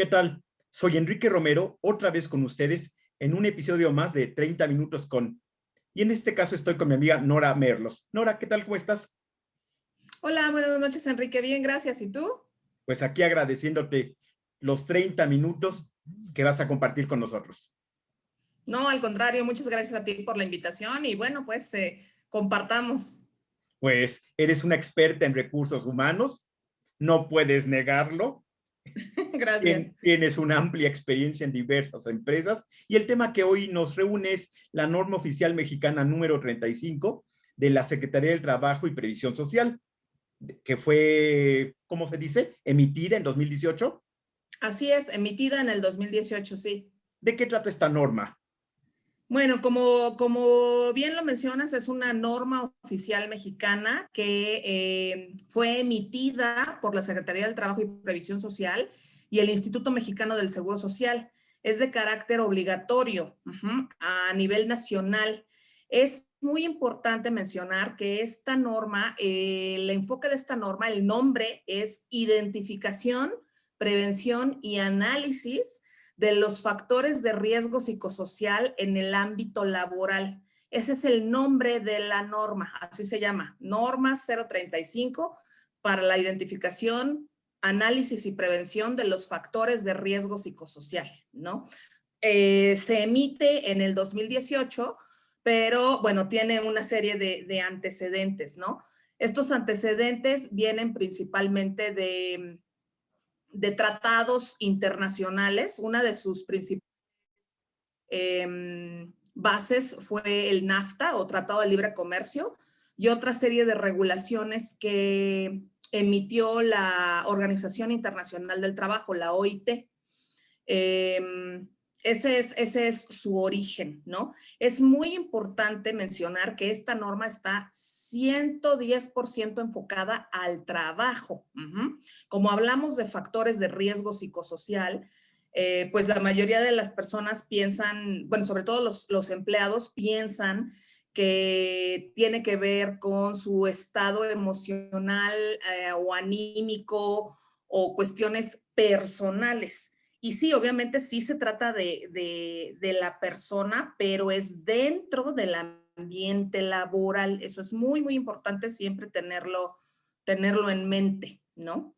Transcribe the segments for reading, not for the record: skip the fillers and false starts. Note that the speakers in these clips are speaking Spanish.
¿Qué tal? Soy Enrique Romero, otra vez con ustedes en un episodio más de 30 minutos con... Y en este caso estoy con mi amiga Nora Merlos. Nora, ¿qué tal? ¿Cómo estás? Hola, buenas noches, Enrique. Bien, gracias. ¿Y tú? Pues aquí agradeciéndote los 30 minutos que vas a compartir con nosotros. No, al contrario, muchas gracias a ti por la invitación y bueno, pues compartamos. Pues eres una experta en recursos humanos, no puedes negarlo. Gracias. Tienes una amplia experiencia en diversas empresas y el tema que hoy nos reúne es la norma oficial mexicana número 35 de la Secretaría del Trabajo y Previsión Social, que fue, ¿cómo se dice? Emitida en 2018. Así es, emitida en el 2018, sí. ¿De qué trata esta norma? Bueno, como bien lo mencionas, es una norma oficial mexicana que fue emitida por la Secretaría del Trabajo y Previsión Social y el Instituto Mexicano del Seguro Social. Es de carácter obligatorio a nivel nacional. Es muy importante mencionar que esta norma, el enfoque de esta norma, el nombre es identificación, prevención y análisis de los factores de riesgo psicosocial en el ámbito laboral. Ese es el nombre de la norma, así se llama, norma 035 para la identificación, análisis y prevención de los factores de riesgo psicosocial, ¿no? Se emite en el 2018, pero bueno, tiene una serie de antecedentes, ¿no? Estos antecedentes vienen principalmente de tratados internacionales. Una de sus principales bases fue el NAFTA o Tratado de Libre Comercio y otra serie de regulaciones que emitió la Organización Internacional del Trabajo, la OIT. Ese es su origen, ¿no? Es muy importante mencionar que esta norma está 110% enfocada al trabajo. Como hablamos de factores de riesgo psicosocial, pues la mayoría de las personas piensan, bueno, sobre todo los empleados piensan que tiene que ver con su estado emocional o anímico o cuestiones personales. Y sí, obviamente sí se trata de la persona, pero es dentro del ambiente laboral. Eso es muy, muy importante siempre tenerlo en mente, ¿no?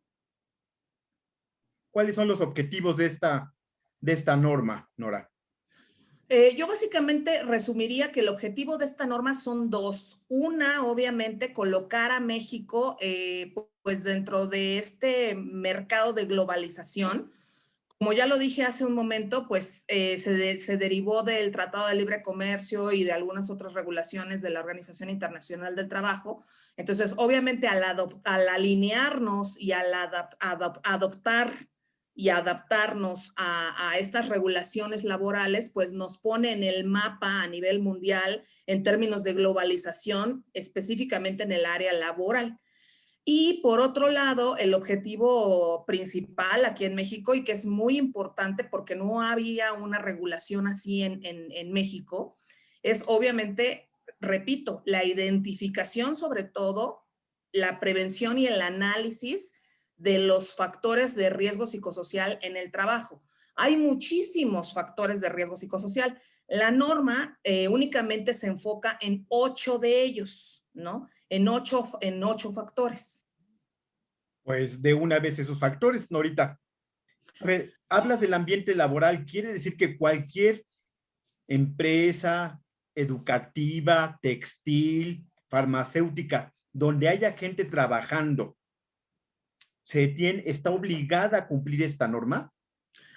¿Cuáles son los objetivos de esta norma, Nora? Yo básicamente resumiría que el objetivo de esta norma son dos. Una, obviamente, colocar a México pues dentro de este mercado de globalización. Como ya lo dije hace un momento, pues se derivó del Tratado de Libre Comercio y de algunas otras regulaciones de la Organización Internacional del Trabajo. Entonces, obviamente, al alinearnos y al adoptar y adaptarnos a estas regulaciones laborales, pues nos pone en el mapa a nivel mundial en términos de globalización, específicamente en el área laboral. Y por otro lado, el objetivo principal aquí en México, y que es muy importante porque no había una regulación así en México, es obviamente, repito, la identificación sobre todo, la prevención y el análisis de los factores de riesgo psicosocial en el trabajo. Hay muchísimos factores de riesgo psicosocial. La norma únicamente se enfoca en 8 de ellos, ¿no? En ocho factores. Pues de una vez esos factores, Norita. A ver, hablas del ambiente laboral, quiere decir que cualquier empresa educativa, textil, farmacéutica, donde haya gente trabajando, está obligada a cumplir esta norma.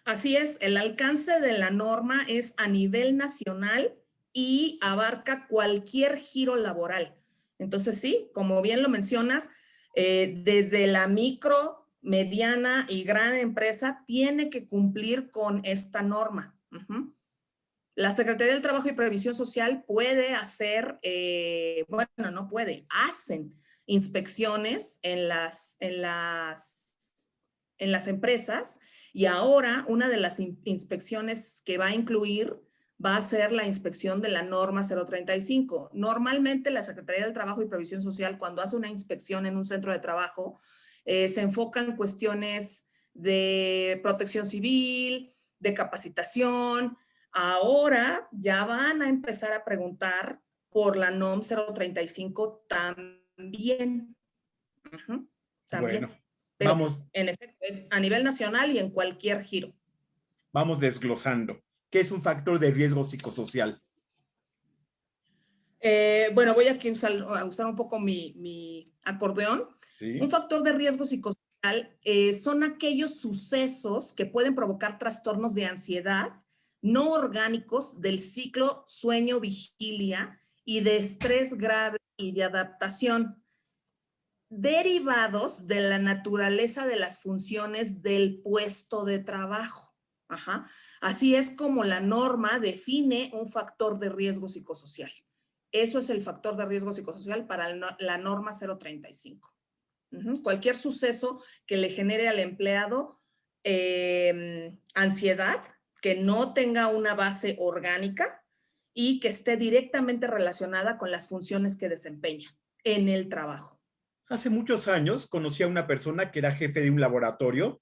Así es, el alcance de la norma es a nivel nacional y abarca cualquier giro laboral. Entonces, sí, como bien lo mencionas, desde la micro, mediana y gran empresa tiene que cumplir con esta norma. La Secretaría del Trabajo y Previsión Social puede hacer, bueno, no puede, hacen inspecciones en las empresas y ahora una de las inspecciones que va a incluir va a ser la inspección de la norma 035. Normalmente la Secretaría del Trabajo y Previsión Social cuando hace una inspección en un centro de trabajo se enfoca en cuestiones de protección civil, de capacitación. Ahora ya van a empezar a preguntar por la NOM 035 también. También. Bueno, Pero vamos, en efecto es a nivel nacional y en cualquier giro. vamos desglosando. ¿Qué es un factor de riesgo psicosocial? Bueno, voy aquí a usar un poco mi acordeón. ¿Sí? Un factor de riesgo psicosocial son aquellos sucesos que pueden provocar trastornos de ansiedad no orgánicos del ciclo sueño-vigilia y de estrés grave y de adaptación, derivados de la naturaleza de las funciones del puesto de trabajo. Ajá. Así es como la norma define un factor de riesgo psicosocial. Eso es el factor de riesgo psicosocial para la norma 035. Cualquier suceso que le genere al empleado ansiedad, que no tenga una base orgánica y que esté directamente relacionada con las funciones que desempeña en el trabajo. Hace muchos años conocí a una persona que era jefe de un laboratorio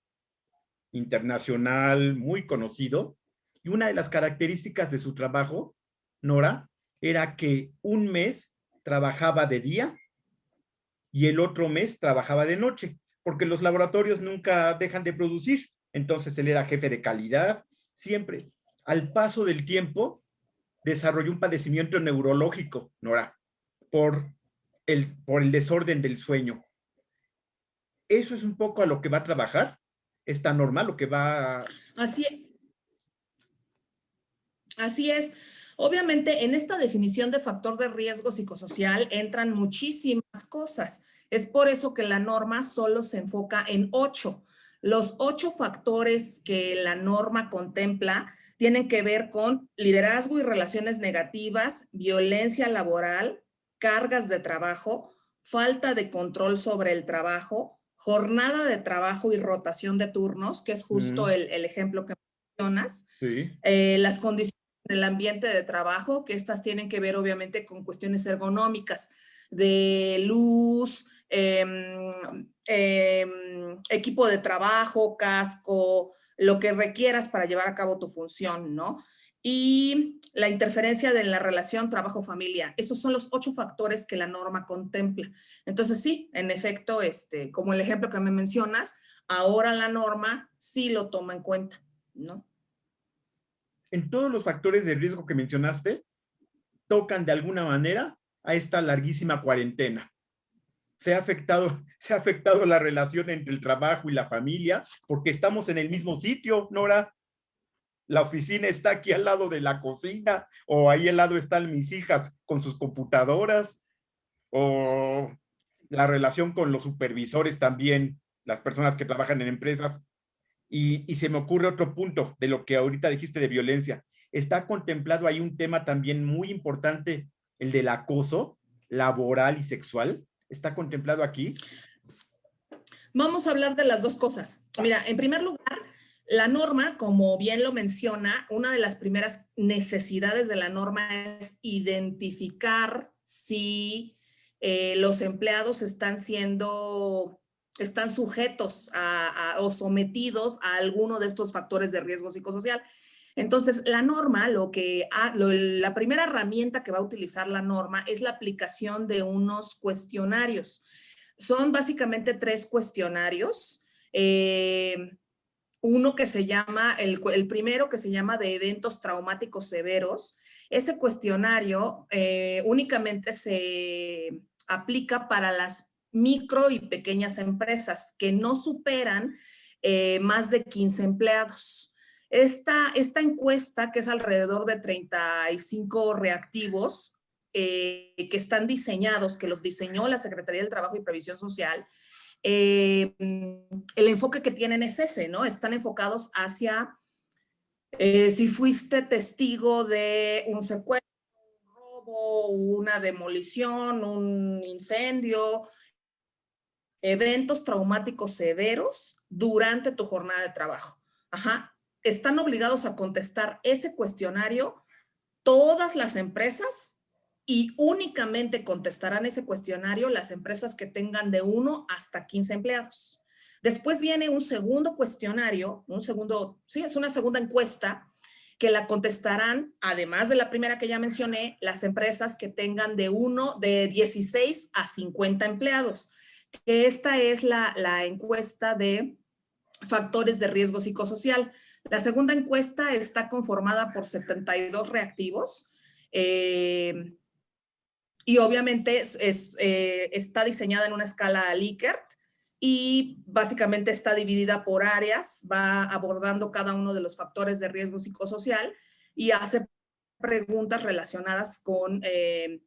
internacional muy conocido, y una de las características de su trabajo, Nora, era que un mes trabajaba de día y el otro mes trabajaba de noche, porque los laboratorios nunca dejan de producir. Entonces él era jefe de calidad, siempre. Al paso del tiempo, desarrolló un padecimiento neurológico, Nora, por por el desorden del sueño. Eso es un poco a lo que va a trabajar esta norma, lo que va a... Así, así es. Obviamente, en esta definición de factor de riesgo psicosocial entran muchísimas cosas. Es por eso que la norma solo se enfoca en 8. Los 8 factores que la norma contempla tienen que ver con liderazgo y relaciones negativas, violencia laboral, cargas de trabajo, falta de control sobre el trabajo, jornada de trabajo y rotación de turnos, que es justo el ejemplo que mencionas, Sí. las condiciones en el ambiente de trabajo, que estas tienen que ver obviamente con cuestiones ergonómicas, de luz, equipo de trabajo, casco, lo que requieras para llevar a cabo tu función, ¿no? Y la interferencia de la relación trabajo-familia. Esos son los 8 factores que la norma contempla. Entonces, sí, en efecto, como el ejemplo que me mencionas, ahora la norma sí lo toma en cuenta, ¿no? En todos los factores de riesgo que mencionaste, tocan de alguna manera a esta larguísima cuarentena. Se ha afectado la relación entre el trabajo y la familia, porque estamos en el mismo sitio, Nora. La oficina está aquí al lado de la cocina, o ahí al lado están mis hijas con sus computadoras, o la relación con los supervisores también, las personas que trabajan en empresas. Y se me ocurre otro punto de lo que ahorita dijiste de violencia. Está contemplado ahí un tema también muy importante, el del acoso laboral y sexual. ¿Está contemplado aquí? Vamos a hablar de las dos cosas. Mira, en primer lugar, la norma, como bien lo menciona, una de las primeras necesidades de la norma es identificar si los empleados están sujetos o sometidos a alguno de estos factores de riesgo psicosocial. Entonces, la norma, la primera herramienta que va a utilizar la norma es la aplicación de unos cuestionarios. Son básicamente 3 cuestionarios. Uno que se llama, el primero que se llama de eventos traumáticos severos. Ese cuestionario únicamente se aplica para las micro y pequeñas empresas que no superan más de 15 empleados. Esta encuesta, que es alrededor de 35 reactivos, que están diseñados, que los diseñó la Secretaría del Trabajo y Previsión Social, el enfoque que tienen es ese, ¿no? Están enfocados hacia si fuiste testigo de un secuestro, un robo, una demolición, un incendio, eventos traumáticos severos durante tu jornada de trabajo. Ajá. Están obligados a contestar ese cuestionario todas las empresas y únicamente contestarán ese cuestionario las empresas que tengan de 1 hasta 15 empleados. Después viene un segundo cuestionario, sí, es una segunda encuesta que la contestarán, además de la primera que ya mencioné, las empresas que tengan de 16 a 50 empleados. Esta es la encuesta de factores de riesgo psicosocial. La segunda encuesta está conformada por 72 reactivos y obviamente está diseñada en una escala Likert y básicamente está dividida por áreas, va abordando cada uno de los factores de riesgo psicosocial y hace preguntas relacionadas con qué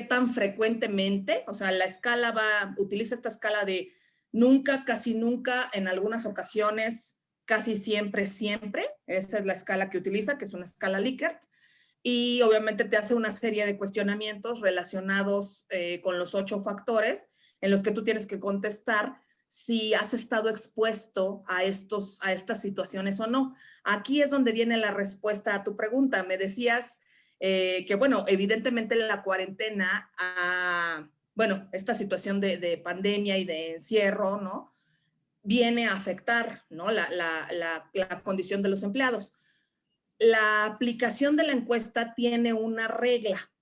tan frecuentemente, o sea, la escala utiliza esta escala de nunca, casi nunca, en algunas ocasiones, casi siempre, siempre. Esa es la escala que utiliza, que es una escala Likert. Y obviamente te hace una serie de cuestionamientos relacionados con los 8 factores en los que tú tienes que contestar si has estado expuesto a estas situaciones o no. Aquí es donde viene la respuesta a tu pregunta. Me decías que, bueno, evidentemente la cuarentena, bueno, esta situación de pandemia y de encierro, ¿no? Viene a afectar, ¿no? La condición de los empleados. La aplicación de la encuesta tiene una regla.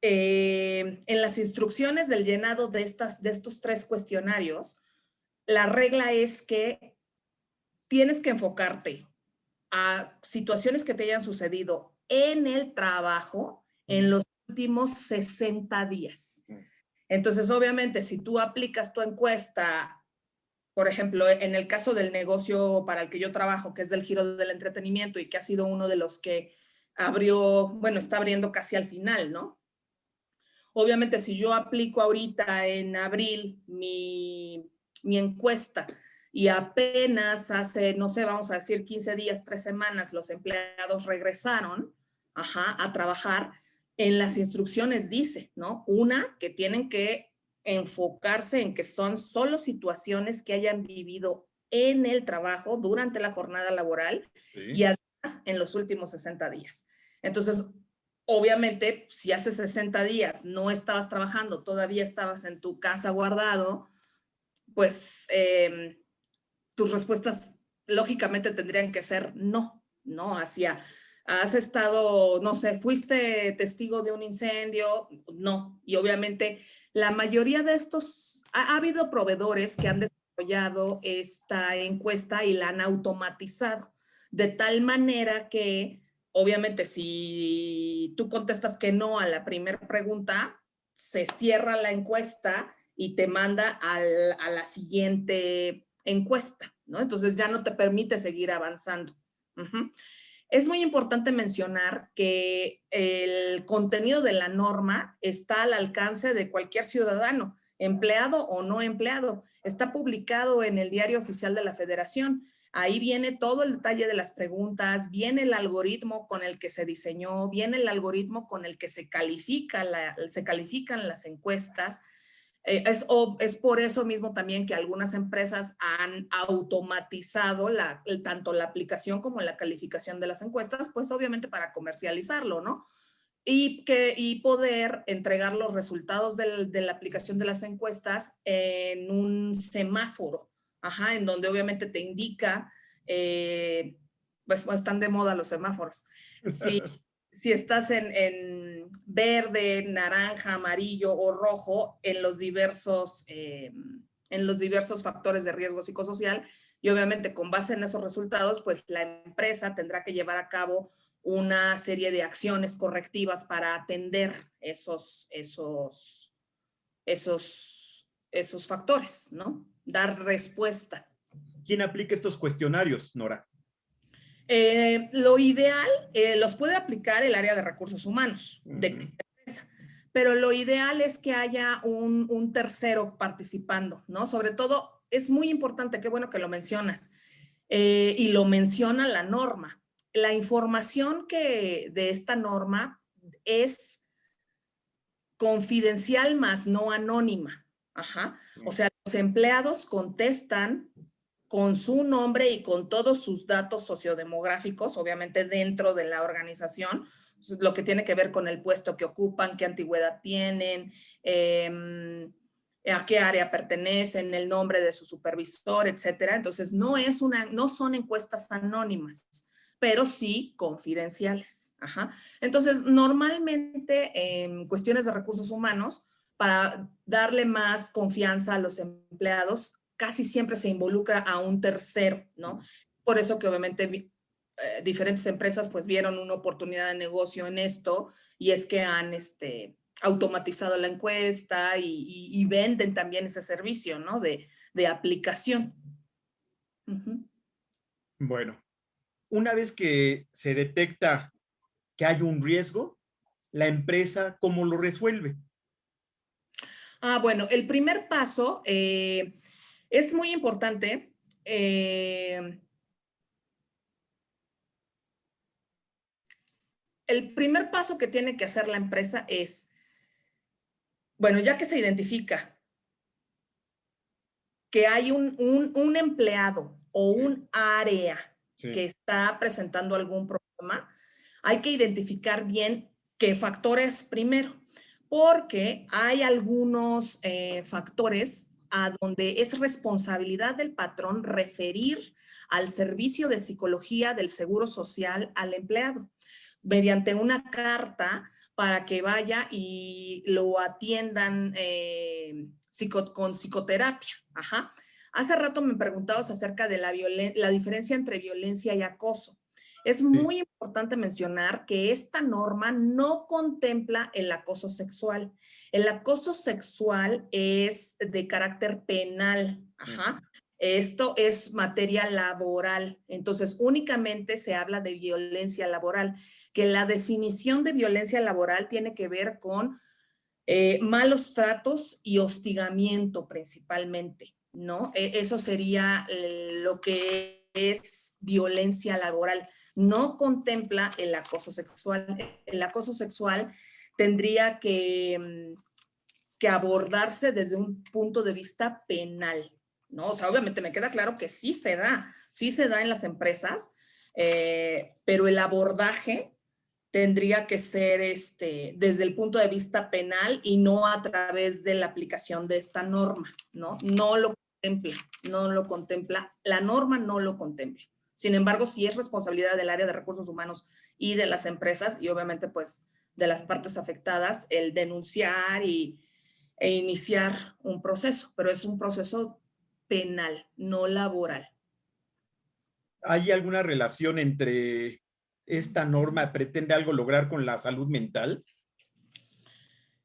En las instrucciones del llenado de estos 3 cuestionarios, la regla es que tienes que enfocarte a situaciones que te hayan sucedido en el trabajo en los últimos 60 días. Entonces, obviamente, si tú aplicas tu encuesta, por ejemplo, en el caso del negocio para el que yo trabajo, que es del giro del entretenimiento y que ha sido uno de los que está abriendo casi al final, ¿no? Obviamente, si yo aplico ahorita en abril mi encuesta y apenas hace, no sé, vamos a decir 15 días, 3 semanas, los empleados regresaron a trabajar, en las instrucciones dice, ¿no? Una, que tienen que enfocarse en que son solo situaciones que hayan vivido en el trabajo durante la jornada laboral y además en los últimos 60 días. Entonces, obviamente, si hace 60 días no estabas trabajando, todavía estabas en tu casa guardado, pues tus respuestas lógicamente tendrían que ser no, ¿no? Has estado, no sé, fuiste testigo de un incendio, no. Y obviamente la mayoría de estos, ha habido proveedores que han desarrollado esta encuesta y la han automatizado, de tal manera que obviamente si tú contestas que no a la primera pregunta, se cierra la encuesta y te manda a la siguiente encuesta, ¿no? Entonces ya no te permite seguir avanzando. Es muy importante mencionar que el contenido de la norma está al alcance de cualquier ciudadano, empleado o no empleado. Está publicado en el Diario Oficial de la Federación. Ahí viene todo el detalle de las preguntas, viene el algoritmo con el que se diseñó, viene el algoritmo con el que se califican las encuestas. Es por eso mismo también que algunas empresas han automatizado tanto la aplicación como la calificación de las encuestas, pues obviamente para comercializarlo, ¿no? Y poder entregar los resultados de la aplicación de las encuestas en un semáforo, en donde obviamente te indica, pues están de moda los semáforos. Si estás en verde, naranja, amarillo o rojo en los diversos factores de riesgo psicosocial, y obviamente con base en esos resultados, pues la empresa tendrá que llevar a cabo una serie de acciones correctivas para atender esos factores, ¿no? Dar respuesta. ¿Quién aplica estos cuestionarios, Nora? Lo ideal, los puede aplicar el área de recursos humanos de empresa, pero lo ideal es que haya un tercero participando, ¿no? Sobre todo, es muy importante, qué bueno que lo mencionas, y lo menciona la norma. La información de esta norma es confidencial más no anónima. O sea, los empleados contestan con su nombre y con todos sus datos sociodemográficos, obviamente dentro de la organización, lo que tiene que ver con el puesto que ocupan, qué antigüedad tienen, a qué área pertenecen, el nombre de su supervisor, etcétera. Entonces, no son encuestas anónimas, pero sí confidenciales. Ajá. Entonces, normalmente en cuestiones de recursos humanos, para darle más confianza a los empleados, casi siempre se involucra a un tercero, ¿no? Por eso que obviamente diferentes empresas pues vieron una oportunidad de negocio en esto y es que han automatizado la encuesta y venden también ese servicio, ¿no? De aplicación. Bueno, una vez que se detecta que hay un riesgo, la empresa, ¿cómo lo resuelve? Bueno, el primer paso es muy importante. El primer paso que tiene que hacer la empresa es, bueno, ya que se identifica que hay un empleado o un área que está presentando algún problema, hay que identificar bien qué factores primero, porque hay algunos factores a donde es responsabilidad del patrón referir al servicio de psicología del Seguro Social al empleado mediante una carta para que vaya y lo atiendan con psicoterapia. Ajá. Hace rato me preguntabas acerca de la diferencia entre violencia y acoso. Es muy importante mencionar que esta norma no contempla el acoso sexual. El acoso sexual es de carácter penal. Ajá. Esto es materia laboral, entonces únicamente se habla de violencia laboral, que la definición de violencia laboral tiene que ver con malos tratos y hostigamiento principalmente, ¿no? Eso sería lo que es violencia laboral. No contempla el acoso sexual. El acoso sexual tendría que abordarse desde un punto de vista penal, ¿no? O sea, obviamente me queda claro que sí se da en las empresas, pero el abordaje tendría que ser desde el punto de vista penal y no a través de la aplicación de esta norma, ¿no? No lo contempla, la norma no lo contempla. Sin embargo, sí es responsabilidad del área de recursos humanos y de las empresas y obviamente pues de las partes afectadas el denunciar e iniciar un proceso, pero es un proceso penal, no laboral. ¿Hay alguna relación entre esta norma, pretende algo lograr con la salud mental?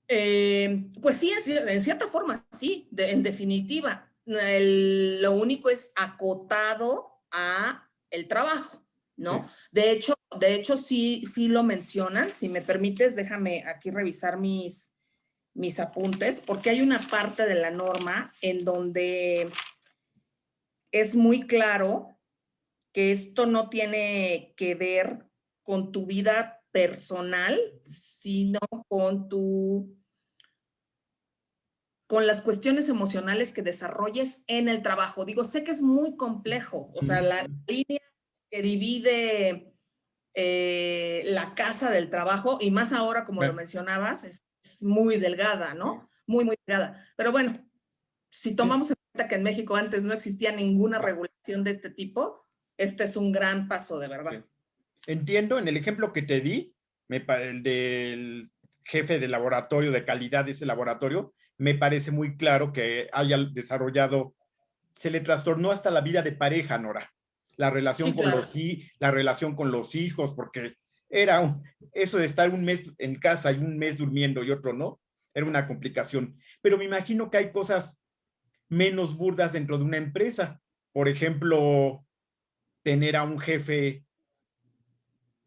Pues sí, en cierta forma, sí, en definitiva. Lo único es acotado a el trabajo, ¿no? Sí. De hecho sí, sí lo mencionan. Si me permites, déjame aquí revisar mis apuntes, porque hay una parte de la norma en donde es muy claro que esto no tiene que ver con tu vida personal, sino con las cuestiones emocionales que desarrolles en el trabajo. Digo, sé que es muy complejo, o sea, la línea que divide la casa del trabajo, y más ahora, como lo mencionabas, es muy delgada, ¿no? Muy, muy delgada. Pero bueno, si tomamos en cuenta que en México antes no existía ninguna regulación de este tipo, este es un gran paso, de verdad. Sí. Entiendo, en el ejemplo que te di, el del jefe de laboratorio, de calidad de ese laboratorio, me parece muy claro que haya desarrollado, se le trastornó hasta la vida de pareja, Nora. La relación, sí, claro, la relación con los hijos, porque era eso de estar un mes en casa y un mes durmiendo y otro no, era una complicación. Pero me imagino que hay cosas menos burdas dentro de una empresa. Por ejemplo, tener a un jefe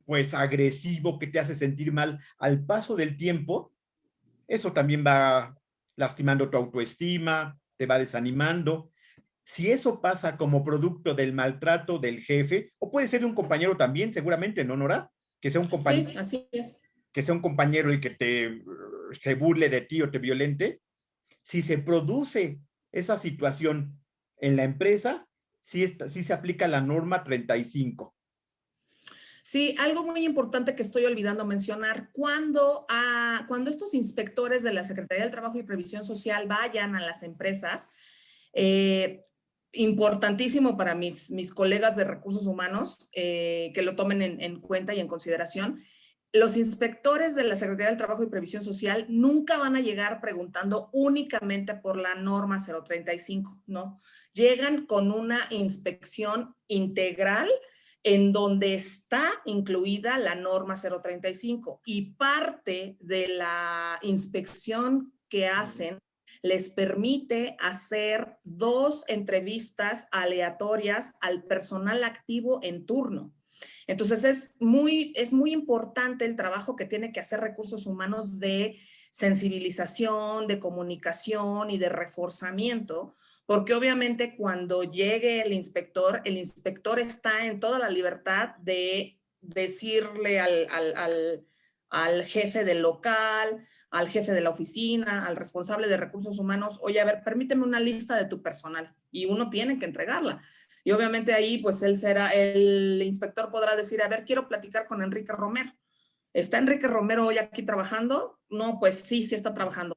pues agresivo que te hace sentir mal al paso del tiempo, eso también va lastimando tu autoestima, te va desanimando. Si eso pasa como producto del maltrato del jefe, o puede ser de un compañero también, seguramente, ¿no, Nora? Que sea un compañero. Sí, así es. Que sea un compañero el que se burle de ti o te violente. Si se produce esa situación en la empresa, sí se aplica la norma 35. Sí, algo muy importante que estoy olvidando mencionar, cuando estos inspectores de la Secretaría del Trabajo y Previsión Social vayan a las empresas, eh, importantísimo para mis colegas de recursos humanos que lo tomen en cuenta y en consideración. Los inspectores de la Secretaría del Trabajo y Previsión Social nunca van a llegar preguntando únicamente por la norma 035, ¿no? Llegan con una inspección integral en donde está incluida la norma 035 y parte de la inspección que hacen les permite hacer 2 entrevistas aleatorias al personal activo en turno. Entonces es muy importante el trabajo que tiene que hacer recursos humanos de sensibilización, de comunicación y de reforzamiento, porque obviamente cuando llegue el inspector está en toda la libertad de decirle al jefe del local, al jefe de la oficina, al responsable de recursos humanos, oye, a ver, permíteme una lista de tu personal, y uno tiene que entregarla. Y obviamente ahí, pues el inspector podrá decir, a ver, quiero platicar con Enrique Romero. ¿Está Enrique Romero hoy aquí trabajando? No, pues sí está trabajando.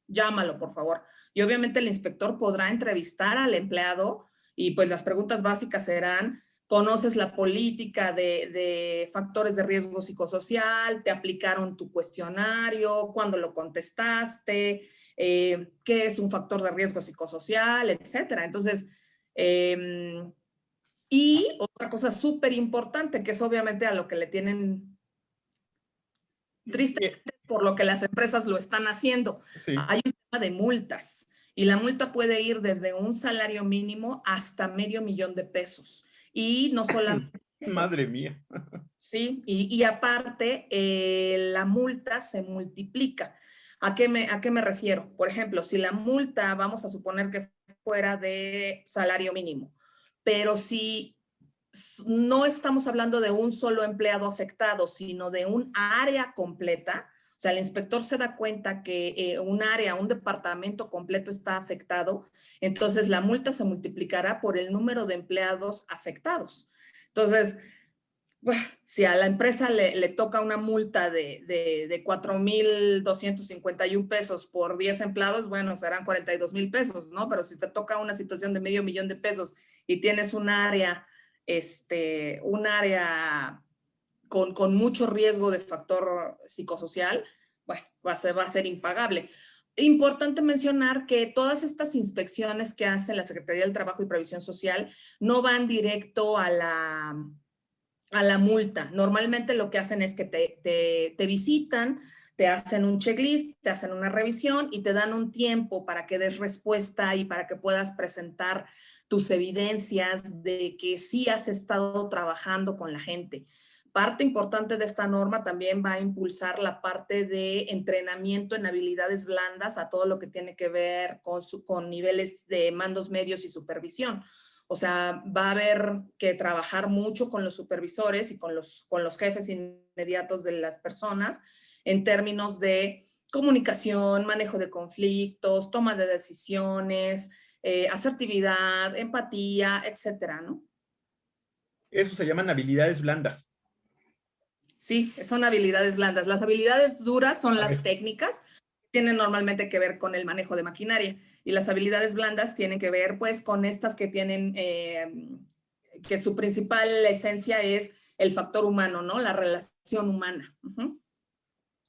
Llámalo, por favor. Y obviamente el inspector podrá entrevistar al empleado y pues las preguntas básicas serán, ¿conoces la política de factores de riesgo psicosocial? ¿Te aplicaron tu cuestionario? ¿Cuándo lo contestaste? ¿Qué es un factor de riesgo psicosocial? Etcétera. Entonces, y otra cosa súper importante, que es obviamente a lo que le tienen tristemente por lo que las empresas lo están haciendo. Sí. Hay un tema de multas y la multa puede ir desde un salario mínimo hasta $500,000 y no solamente eso. Madre mía. Sí, y aparte la multa se multiplica. ¿A qué me refiero? Por ejemplo, si la multa, vamos a suponer que fuera de salario mínimo, pero si no estamos hablando de un solo empleado afectado, sino de un área completa, o sea, el inspector se da cuenta que un área, un departamento completo está afectado, entonces la multa se multiplicará por el número de empleados afectados. Entonces, si a la empresa le toca una multa de 4,251 pesos por 10 empleados, bueno, serán 42,000 pesos, ¿no? Pero si te toca una situación de $500,000 y tienes un área con mucho riesgo de factor psicosocial, bueno, va a ser impagable. Importante mencionar que todas estas inspecciones que hace la Secretaría del Trabajo y Previsión Social no van directo a la multa. Normalmente lo que hacen es que te visitan, te hacen un checklist, te hacen una revisión y te dan un tiempo para que des respuesta y para que puedas presentar tus evidencias de que sí has estado trabajando con la gente. Parte importante de esta norma también va a impulsar la parte de entrenamiento en habilidades blandas a todo lo que tiene que ver con niveles de mandos medios y supervisión. O sea, va a haber que trabajar mucho con los supervisores y con los jefes inmediatos de las personas en términos de comunicación, manejo de conflictos, toma de decisiones, asertividad, empatía, etcétera, ¿no? Eso se llaman habilidades blandas. Sí, son habilidades blandas. Las habilidades duras son las técnicas, tienen normalmente que ver con el manejo de maquinaria, y las habilidades blandas tienen que ver pues con estas que tienen, que su principal esencia es el factor humano, ¿no? La relación humana.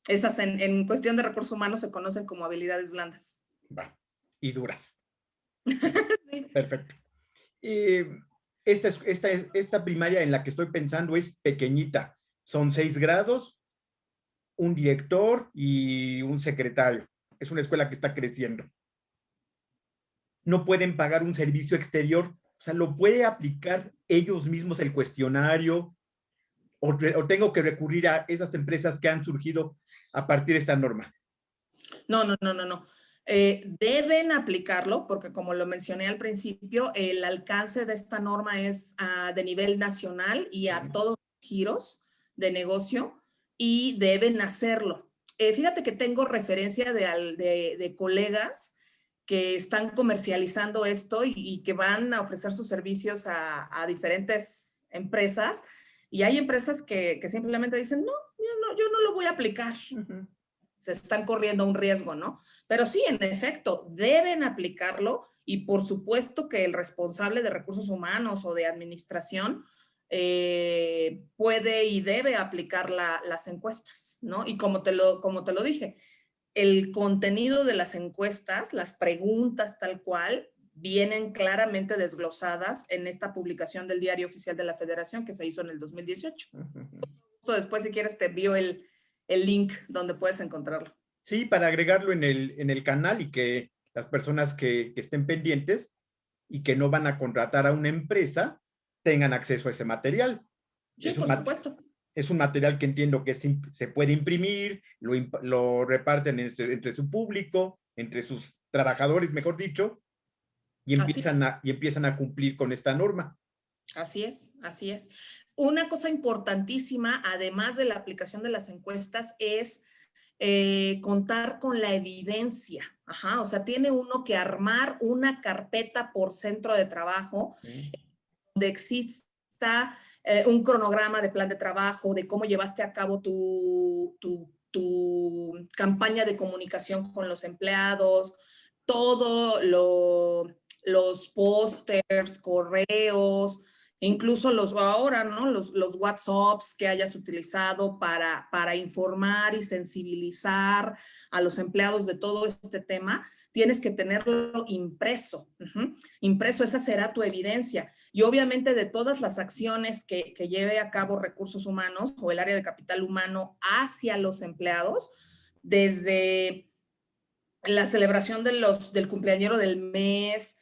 Esas en cuestión de recursos humanos se conocen como habilidades blandas. Va. Y duras. Sí. Perfecto. Esta primaria en la que estoy pensando es pequeñita. Son 6 grados, un director y un secretario. Es una escuela que está creciendo. No pueden pagar un servicio exterior. O sea, ¿lo puede aplicar ellos mismos el cuestionario? ¿O tengo que recurrir a esas empresas que han surgido a partir de esta norma? No. Deben aplicarlo porque, como lo mencioné al principio, el alcance de esta norma es de nivel nacional y a todos los giros de negocio, y deben hacerlo. Fíjate que tengo referencia de colegas que están comercializando esto y que van a ofrecer sus servicios a diferentes empresas, Y hay empresas que simplemente dicen, no, yo no lo voy a aplicar. Ujú. Se están corriendo un riesgo, ¿no? Pero sí, en efecto, deben aplicarlo y por supuesto que el responsable de recursos humanos o de administración puede y debe aplicar las encuestas, ¿no? Y como te lo dije, el contenido de las encuestas, las preguntas tal cual, vienen claramente desglosadas en esta publicación del Diario Oficial de la Federación que se hizo en el 2018. Después, si quieres, te envío el link donde puedes encontrarlo. Sí, para agregarlo en el canal y que las personas que estén pendientes y que no van a contratar a una empresa tengan acceso a ese material. Sí, Es un, por supuesto. es un material que entiendo que se puede imprimir, lo reparten entre su público, entre sus trabajadores, mejor dicho, y empiezan a cumplir con esta norma. Así es, así es. Una cosa importantísima, además de la aplicación de las encuestas, es contar con la evidencia. Ajá, o sea, tiene uno que armar una carpeta por centro de trabajo donde exista un cronograma de plan de trabajo, de cómo llevaste a cabo tu campaña de comunicación con los empleados, todo los pósters, correos, incluso ahora, ¿no? Los WhatsApps que hayas utilizado para informar y sensibilizar a los empleados de todo este tema, tienes que tenerlo impreso. Impreso, esa será tu evidencia. Y obviamente de todas las acciones que lleve a cabo recursos humanos o el área de capital humano hacia los empleados, desde la celebración del cumpleañero del mes,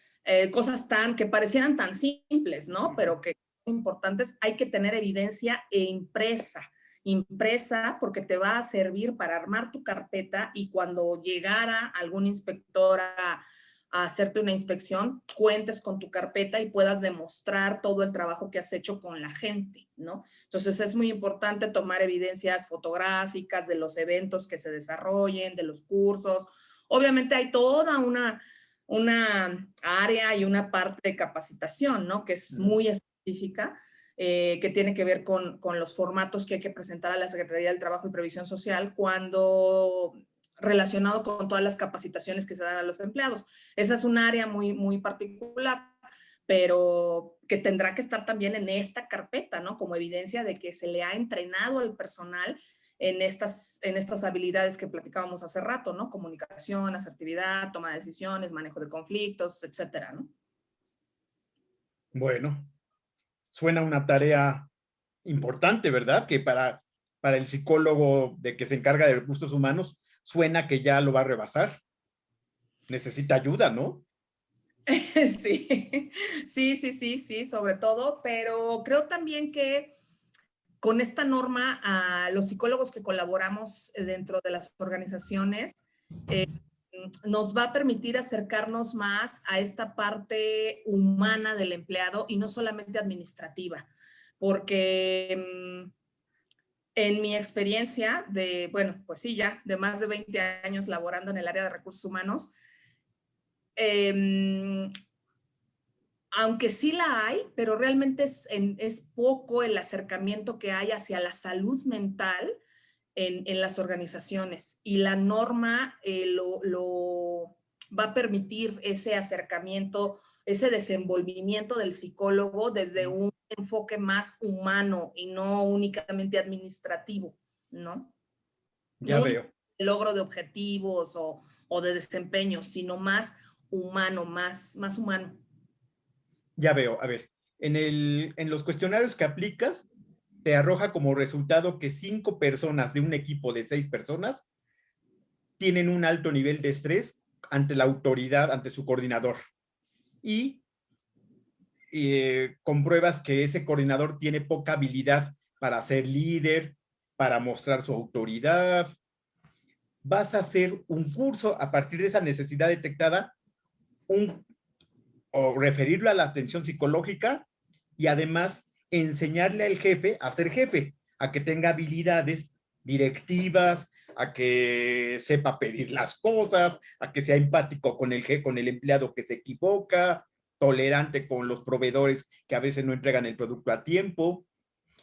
cosas que parecieran tan simples, ¿no? Pero que son importantes, hay que tener evidencia impresa porque te va a servir para armar tu carpeta y cuando llegara algún inspector a hacerte una inspección, cuentes con tu carpeta y puedas demostrar todo el trabajo que has hecho con la gente, ¿no? Entonces es muy importante tomar evidencias fotográficas de los eventos que se desarrollen, de los cursos. Obviamente hay toda una área y una parte de capacitación, ¿no? Que es muy específica, que tiene que ver con los formatos que hay que presentar a la Secretaría del Trabajo y Previsión Social cuando relacionado con todas las capacitaciones que se dan a los empleados. Esa es un área muy particular, pero que tendrá que estar también en esta carpeta, ¿no? Como evidencia de que se le ha entrenado al personal en estas habilidades que platicábamos hace rato, ¿no? Comunicación, asertividad, toma de decisiones, manejo de conflictos, etcétera, ¿no? Bueno, suena una tarea importante, ¿verdad? Que para el psicólogo de que se encarga de recursos humanos, suena que ya lo va a rebasar. Necesita ayuda, ¿no? Sí, sí, sobre todo, pero creo también que con esta norma, a los psicólogos que colaboramos dentro de las organizaciones, nos va a permitir acercarnos más a esta parte humana del empleado y no solamente administrativa, porque en mi experiencia pues sí, ya de más de 20 años laborando en el área de recursos humanos, aunque sí la hay, pero realmente es poco el acercamiento que hay hacia la salud mental en las organizaciones. Y la norma lo va a permitir ese acercamiento, ese desenvolvimiento del psicólogo desde un enfoque más humano y no únicamente administrativo, ¿no? Ya No veo, el logro de objetivos o de desempeño, sino más humano, más humano. ya veo. A ver, en los cuestionarios que aplicas, te arroja como resultado que 5 personas de un equipo de 6 personas tienen un alto nivel de estrés ante la autoridad, ante su coordinador. Y compruebas que ese coordinador tiene poca habilidad para ser líder, para mostrar su autoridad. Vas a hacer un curso a partir de esa necesidad detectada, o referirlo a la atención psicológica y además enseñarle al jefe a ser jefe, a que tenga habilidades directivas, a que sepa pedir las cosas, a que sea empático con el empleado que se equivoca, tolerante con los proveedores que a veces no entregan el producto a tiempo.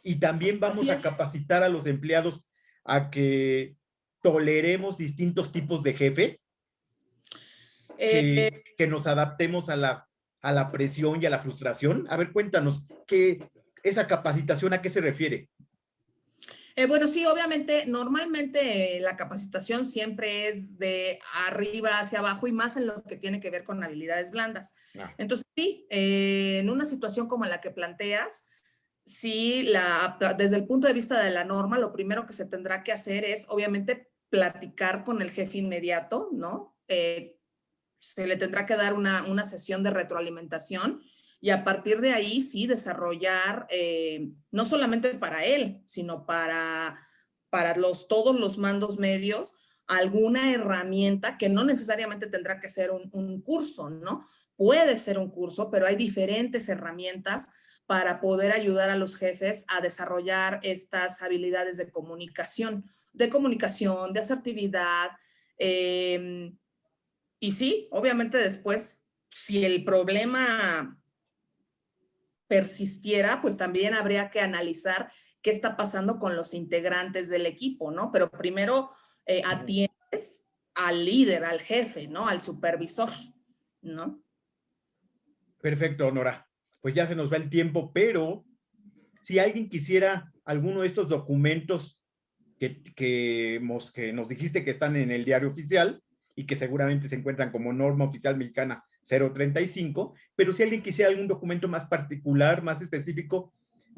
Y también vamos a capacitar a los empleados a que toleremos distintos tipos de jefe, que nos adaptemos a la presión y a la frustración. A ver, cuéntanos, esa capacitación, ¿a qué se refiere? Bueno, sí, obviamente, normalmente la capacitación siempre es de arriba hacia abajo y más en lo que tiene que ver con habilidades blandas. Entonces, sí, en una situación como la que planteas, sí, desde el punto de vista de la norma, lo primero que se tendrá que hacer es, obviamente, platicar con el jefe inmediato, ¿no? Se le tendrá que dar una sesión de retroalimentación y a partir de ahí sí desarrollar, no solamente para él, sino para todos los mandos medios, alguna herramienta que no necesariamente tendrá que ser un curso, ¿no? Puede ser un curso, pero hay diferentes herramientas para poder ayudar a los jefes a desarrollar estas habilidades de comunicación, de asertividad, y sí, obviamente después, si el problema persistiera, pues también habría que analizar qué está pasando con los integrantes del equipo, ¿no? Pero primero atiendes al líder, al jefe, ¿no? Al supervisor, ¿no? Perfecto, Nora. Pues ya se nos va el tiempo, pero si alguien quisiera alguno de estos documentos que nos dijiste que están en el diario oficial y que seguramente se encuentran como norma oficial mexicana 035, pero si alguien quisiera algún documento más particular, más específico,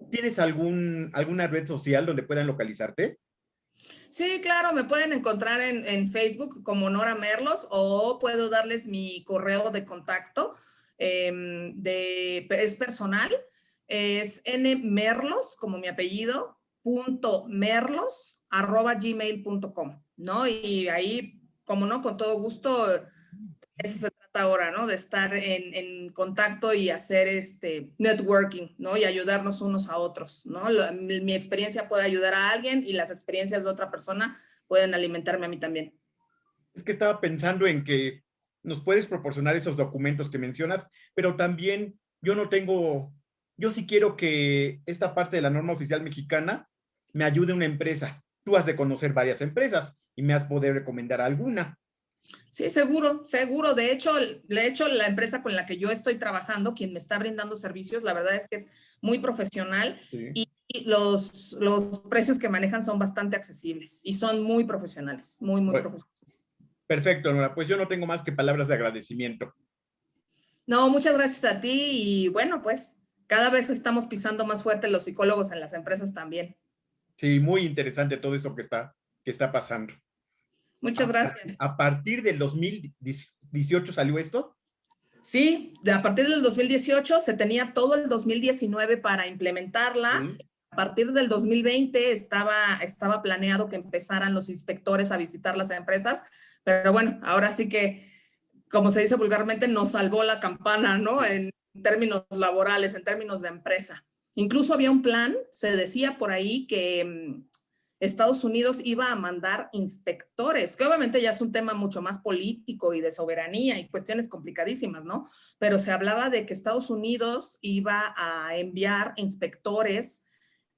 ¿tienes alguna red social donde puedan localizarte? Sí, claro, me pueden encontrar en Facebook como Nora Merlos o puedo darles mi correo de contacto, es personal, es nmerlos, como mi apellido, .merlos@gmail.com, ¿no? Y ahí, como no, con todo gusto, eso se trata ahora, ¿no? De estar en contacto y hacer networking, ¿no? Y ayudarnos unos a otros, ¿no? Mi experiencia puede ayudar a alguien y las experiencias de otra persona pueden alimentarme a mí también. Es que estaba pensando en que nos puedes proporcionar esos documentos que mencionas, pero también yo sí quiero que esta parte de la norma oficial mexicana me ayude una empresa. Tú has de conocer varias empresas y me has poder recomendar alguna. Sí, seguro, seguro. De hecho, la empresa con la que yo estoy trabajando, quien me está brindando servicios, la verdad es que es muy profesional Sí. y los precios que manejan son bastante accesibles y son muy profesionales, muy, muy Bueno, profesionales. perfecto, Nora. Pues yo no tengo más que palabras de agradecimiento. No, muchas gracias a ti y bueno, pues cada vez estamos pisando más fuerte los psicólogos en las empresas también. Sí, muy interesante todo eso que está pasando. Muchas gracias. A partir del 2018 salió esto. Sí, a partir del 2018 se tenía todo el 2019 para implementarla. Sí. A partir del 2020 estaba planeado que empezaran los inspectores a visitar las empresas, pero bueno, ahora sí que, como se dice vulgarmente, nos salvó la campana, ¿no? En términos laborales, en términos de empresa. Incluso había un plan, se decía por ahí que Estados Unidos iba a mandar inspectores, que obviamente ya es un tema mucho más político y de soberanía y cuestiones complicadísimas, ¿no? Pero se hablaba de que Estados Unidos iba a enviar inspectores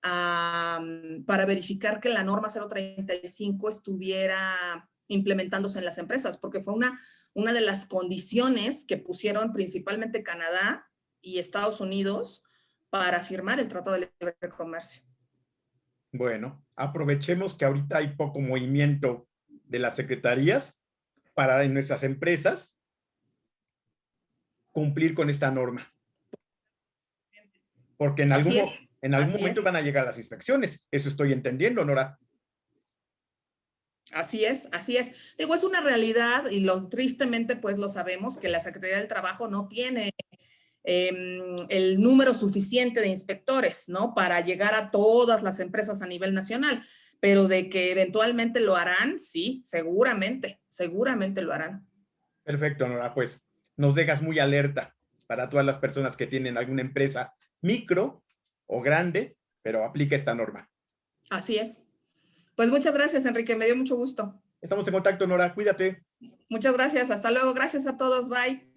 para verificar que la norma 035 estuviera implementándose en las empresas, porque fue una de las condiciones que pusieron principalmente Canadá y Estados Unidos para firmar el Tratado de Libre Comercio. Bueno, aprovechemos que ahorita hay poco movimiento de las secretarías para en nuestras empresas cumplir con esta norma. Porque en algún momento van a llegar las inspecciones. Eso estoy entendiendo, Nora. Así es, así es. Digo, es una realidad y tristemente pues lo sabemos que la Secretaría del Trabajo no tiene el número suficiente de inspectores, ¿no? Para llegar a todas las empresas a nivel nacional, pero de que eventualmente lo harán, sí, seguramente, seguramente lo harán. Perfecto, Nora, pues nos dejas muy alerta para todas las personas que tienen alguna empresa micro o grande, pero aplica esta norma. Así es. Pues muchas gracias, Enrique, me dio mucho gusto. Estamos en contacto, Nora, cuídate. Muchas gracias, hasta luego, gracias a todos, bye.